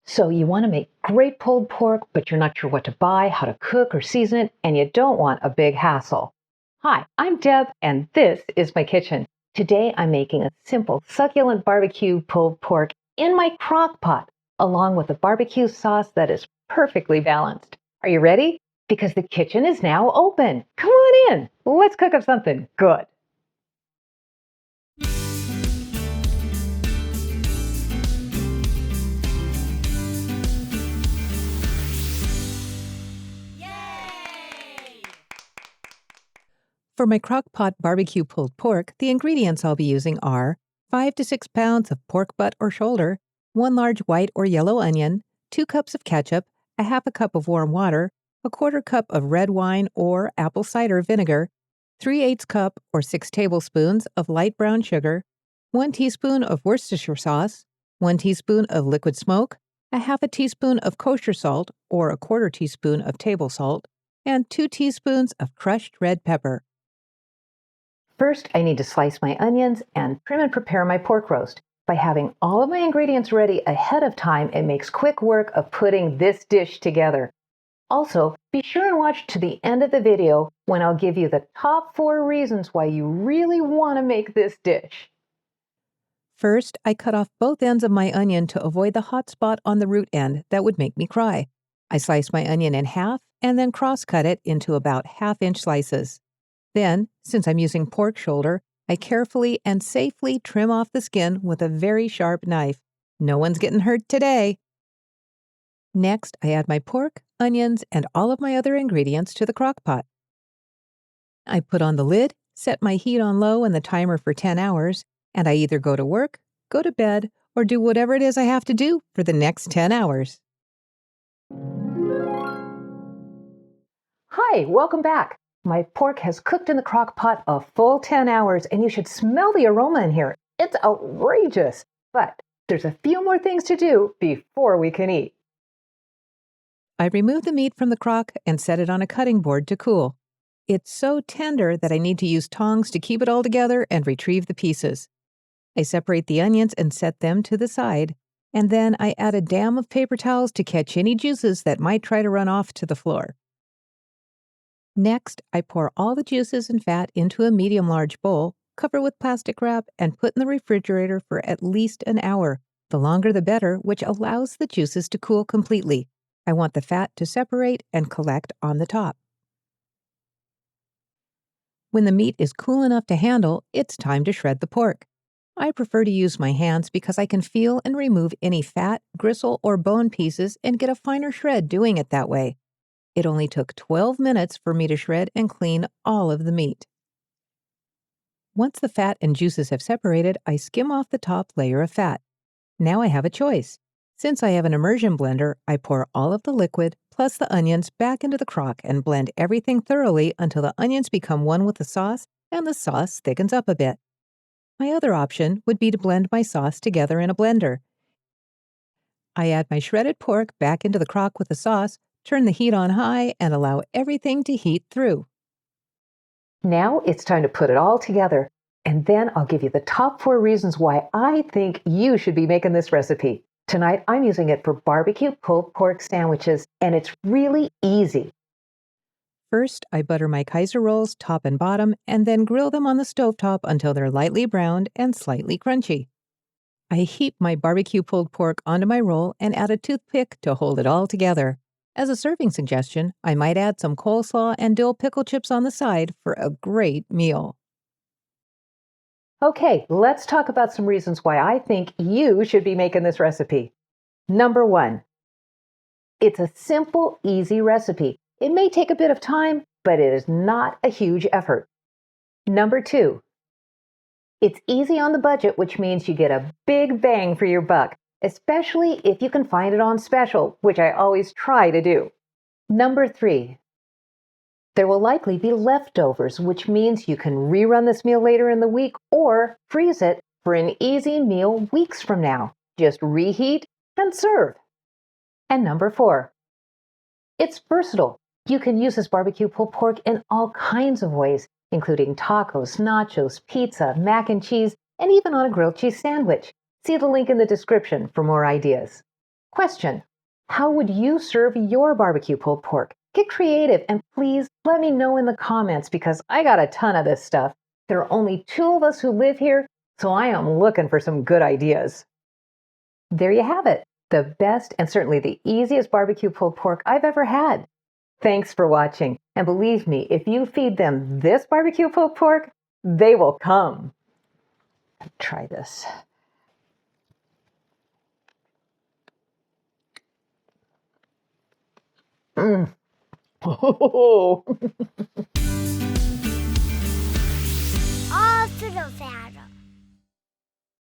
So you want to make great pulled pork, but you're not sure what to buy, how to cook or season it, and you don't want a big hassle. Hi, I'm Deb, and this is my kitchen. Today I'm making a simple, succulent barbecue pulled pork in my crock pot, along with a barbecue sauce that is perfectly balanced. Are you ready? Because the kitchen is now open. Come on in. Let's cook up something good. For my crock pot barbecue pulled pork, the ingredients I'll be using are 5 to 6 pounds of pork butt or shoulder, 1 large white or yellow onion, 2 cups of ketchup, a half a cup of warm water, a quarter cup of red wine or apple cider vinegar, 3/8 cup or 6 tablespoons of light brown sugar, 1 teaspoon of Worcestershire sauce, 1 teaspoon of liquid smoke, a half a teaspoon of kosher salt or a quarter teaspoon of table salt, and 2 teaspoons of crushed red pepper. First, I need to slice my onions and trim and prepare my pork roast. By having all of my ingredients ready ahead of time, it makes quick work of putting this dish together. Also, be sure and watch to the end of the video when I'll give you the top 4 reasons why you really want to make this dish. First, I cut off both ends of my onion to avoid the hot spot on the root end that would make me cry. I slice my onion in half and then cross-cut it into about half-inch slices. Then, since I'm using pork shoulder, I carefully and safely trim off the skin with a very sharp knife. No one's getting hurt today. Next, I add my pork, onions, and all of my other ingredients to the crock pot. I put on the lid, set my heat on low and the timer for 10 hours, and I either go to work, go to bed, or do whatever it is I have to do for the next 10 hours. Hi, welcome back. My pork has cooked in the crock pot a full 10 hours, and you should smell the aroma in here. It's outrageous. But there's a few more things to do before we can eat. I remove the meat from the crock and set it on a cutting board to cool. It's so tender that I need to use tongs to keep it all together and retrieve the pieces. I separate the onions and set them to the side, and then I add a dam of paper towels to catch any juices that might try to run off to the floor. Next, I pour all the juices and fat into a medium-large bowl, cover with plastic wrap, and put in the refrigerator for at least an hour. The longer the better, which allows the juices to cool completely. I want the fat to separate and collect on the top. When the meat is cool enough to handle, it's time to shred the pork. I prefer to use my hands because I can feel and remove any fat, gristle, or bone pieces and get a finer shred doing it that way. It only took 12 minutes for me to shred and clean all of the meat. Once the fat and juices have separated, I skim off the top layer of fat. Now I have a choice. Since I have an immersion blender, I pour all of the liquid plus the onions back into the crock and blend everything thoroughly until the onions become one with the sauce and the sauce thickens up a bit. My other option would be to blend my sauce together in a blender. I add my shredded pork back into the crock with the sauce, turn the heat on high, and allow everything to heat through. Now it's time to put it all together, and then I'll give you the top 4 reasons why I think you should be making this recipe. Tonight, I'm using it for barbecue pulled pork sandwiches, and it's really easy. First, I butter my Kaiser rolls top and bottom, and then grill them on the stovetop until they're lightly browned and slightly crunchy. I heap my barbecue pulled pork onto my roll and add a toothpick to hold it all together. As a serving suggestion, I might add some coleslaw and dill pickle chips on the side for a great meal. Okay, let's talk about some reasons why I think you should be making this recipe. Number 1, it's a simple, easy recipe. It may take a bit of time, but it is not a huge effort. Number 2, it's easy on the budget, which means you get a big bang for your buck, especially if you can find it on special, which I always try to do. Number 3, there will likely be leftovers, which means you can rerun this meal later in the week or freeze it for an easy meal weeks from now. Just reheat and serve. And number 4, it's versatile. You can use this barbecue pulled pork in all kinds of ways, including tacos, nachos, pizza, mac and cheese, and even on a grilled cheese sandwich. See the link in the description for more ideas. Question: how would you serve your barbecue pulled pork? Get creative and please let me know in the comments because I got a ton of this stuff. There are only 2 of us who live here, so I am looking for some good ideas. There you have it, the best and certainly the easiest barbecue pulled pork I've ever had. Thanks for watching, and believe me, if you feed them this barbecue pulled pork, they will come. Try this. All to the fan.